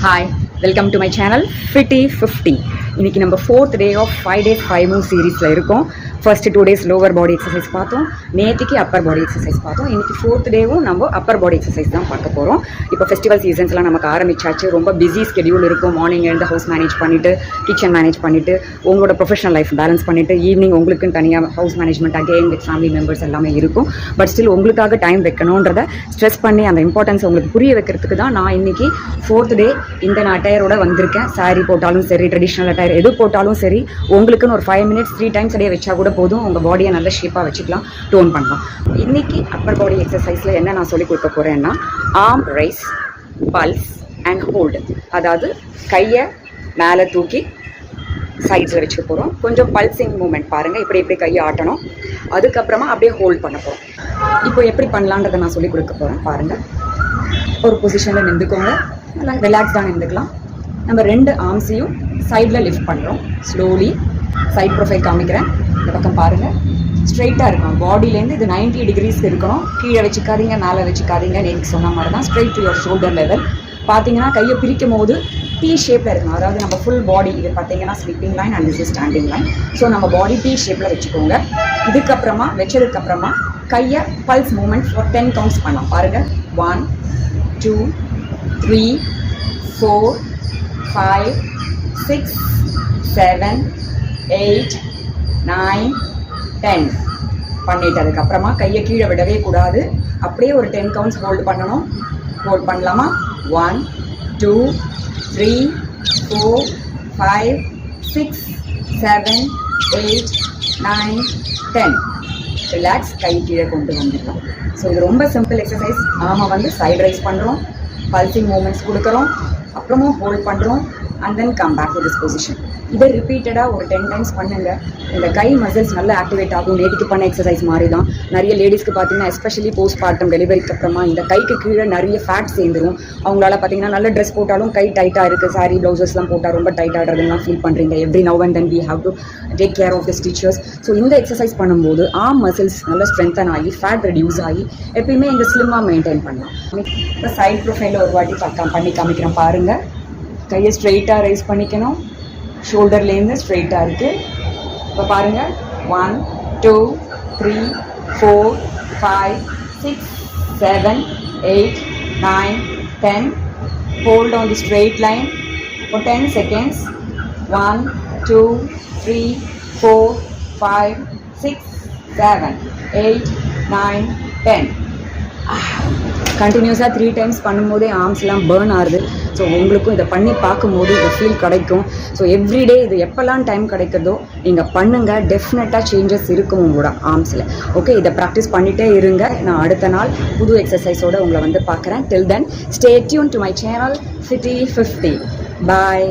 Hi, welcome to my channel Fitty 50. இன்னைக்கு நம்ம 4th day of 5 days 5 moves சீரீஸில் இருக்கோம். First 2 days lower body exercise பார்த்தோம், நேற்றுக்கு அப்பர் பாடி எக்ஸசைஸ் பார்த்தோம். இன்னைக்கு 4th டேவும் நம்ம அப்பர் பாடி எக்ஸசைஸ் தான் பார்க்க போகிறோம். இப்போ ஃபெஸ்டிவல் சீசன்ஸ்லாம் நமக்கு ஆரம்பிச்சாச்சு. ரொம்ப பிஸி ஸ்கெடியூல் இருக்கும். மார்னிங் எழுந்து ஹவுஸ் மேனேஜ் பண்ணிவிட்டு, கிச்சன் மேனேஜ் பண்ணிவிட்டு, உங்களோட ப்ரொஃபஷனல் லைஃப் பேலன்ஸ் பண்ணிவிட்டு, ஈவினிங் உங்களுக்குன்னு தனியாக house management again with family members எல்லாமே இருக்கும். பட் ஸ்டில் உங்களுக்காக டைம் வைக்கணுன்றதை ஸ்ட்ரெஸ் பண்ணி அந்த இம்பார்ட்டன்ஸ் உங்களுக்கு புரிய வைக்கிறதுக்கு தான் நான் இன்னைக்கு 4th டே இந்த நான் அட்டையரோட வந்திருக்கேன். சாரீ போட்டாலும் சரி, ட்ரெடிஷ்னல் அட்டையர் எது போட்டாலும் சரி, உங்களுக்குன்னு ஒரு 5 minutes 3 times டே வச்சா கூட போதும். உங்கள் பாடியை நல்ல ஷேப்பாக வச்சுக்கலாம், டோன் பண்ணலாம். இன்றைக்கி அப்பர் பாடி எக்ஸசைஸில் என்ன நான் சொல்லிக் கொடுக்க போகிறேன்னா, arm rice, pulse and hold. அதாவது கையை மேலே தூக்கி சைட்ஸில் வச்சுக்க போகிறோம். கொஞ்சம் பல்சிங் மூமெண்ட் பாருங்கள், இப்படி கையை ஆட்டணும். அதுக்கப்புறமா அப்படியே ஹோல்ட் பண்ண போகிறோம். இப்போ எப்படி பண்ணலான்றதை நான் சொல்லிக் கொடுக்க போகிறேன் பாருங்கள். ஒரு பொசிஷனில் நின்றுக்கோங்க, நல்லா ரிலாக்ஸ்டாக நின்றுக்கலாம். நம்ம 2 ஆர்ம்ஸையும் சைடில் லிஃப்ட் பண்ணுறோம். ஸ்லோலி சைட் ப்ரொஃபைல் காமிக்கிறேன். இந்த பக்கம் பாருங்கள், ஸ்ட்ரைட்டாக இருக்கணும். பாடியிலேருந்து இது 90 degrees இருக்கணும். கீழே வச்சுக்காதீங்க, மேலே வச்சுக்காதீங்க. நேற்று சொன்ன மாதிரி தான் straight to your shoulder level. பார்த்தீங்கன்னா கையை பிரிக்கும் போது T ஷேப்பில் இருக்கணும். அதாவது நம்ம ஃபுல் பாடி இது பார்த்தீங்கன்னா slipping line and this is standing line. So நம்ம பாடி T ஷேப்பில் வச்சுக்கோங்க. இதுக்கப்புறமா வச்சதுக்கப்புறமா கையை பல்ஸ் மூமெண்ட் ஃபார் 10 counts பண்ணலாம். பாருங்கள், 1 2 3 4 5 6 7 8 9 10 பண்ணிட்டு அதுக்கப்புறமா கையை கீழே விடவே கூடாது. அப்படியே ஒரு 10 counts ஹோல்டு பண்ணணும். ஹோல்ட் பண்ணலாமா? 1 2 3 4 5 6 7 8 9 10. ரிலாக்ஸ், கை கீழே கொண்டு வந்துடலாம். ஸோ இது ரொம்ப சிம்பிள் எக்ஸசைஸ். நாம சைடு ரைஸ் பண்ணுறோம், பல்சிங் மூமெண்ட்ஸ் கொடுக்குறோம், அப்புறமும் ஹோல்ட் பண்ணுறோம் and then come back to this position. இதை ரிப்பீட்டடாக ஒரு 10 times பண்ணுங்கள். இந்த கை மசில்ஸ் நல்லா ஆக்டிவேட் ஆகும். நேற்றுக்கு பண்ண எக்ஸசைஸ் மாதிரி தான். நிறைய லேடிஸ்க்கு பார்த்தீங்கன்னா, எஸ்பெஷலி போஸ்ட் பார்ட்டம் டெலிவரிக்கு அப்புறமா இந்த கைக்கு கீழே நிறைய ஃபேட் சேர்ந்துடும். அவங்களால பார்த்தீங்கன்னா நல்ல ட்ரெஸ் போட்டாலும் கை டைட்டாக இருக்குது, சாரீ ப்ளவுசஸ்லாம் போட்டால் ரொம்ப டைட் ஆகிறதுலாம் ஃபீல் பண்ணுறீங்க. Every now and then we have to take care of the stitches. So இந்த எக்ஸசைஸ் பண்ணும்போது ஆர்ம் மசில்ஸ் நல்லா ஸ்ட்ரென்தன் ஆகி ஃபேட் ரெடியூஸ் ஆகி எப்பயுமே இங்கே ஸ்லிம்மாக மெயின்டைன் பண்ணலாம். இப்போ சைட் ப்ரொஃபைலில் ஒரு வாட்டி பண்ணி காமிக்கிறேன் பாருங்கள். கையை ஸ்ட்ரெயிட்டாக ரைஸ் பண்ணிக்கணும். ஷோல்டர்லேருந்து ஸ்ட்ரெயிட்டாக இருக்குது. இப்போ பாருங்கள், 1 2 3 4 5 6 7 8 9 10. Hold on the straight line for 10 seconds. 1 2 3 4 5 6 7 8 9 10. கண்டினியூஸாக 3 times பண்ணும்போதே ஆர்ம்ஸ்லாம் பேர்ன் ஆகுது. ஸோ உங்களுக்கும் இதை பண்ணி பார்க்கும்போது இந்த ஃபீல் கிடைக்கும். ஸோ எவ்ரிடே இது எப்போல்லாம் டைம் கிடைக்கிறதோ நீங்கள் பண்ணுங்கள். டெஃபினட்டாக சேஞ்சஸ் இருக்கும் உங்களோட ஆர்ம்ஸில். ஓகே, இதை ப்ராக்டிஸ் பண்ணிகிட்டே இருங்க. நான் அடுத்த நாள் புது எக்ஸசைஸோடு உங்களை பார்க்குறேன். Till then stay tuned to my channel Fitty 50. Bye.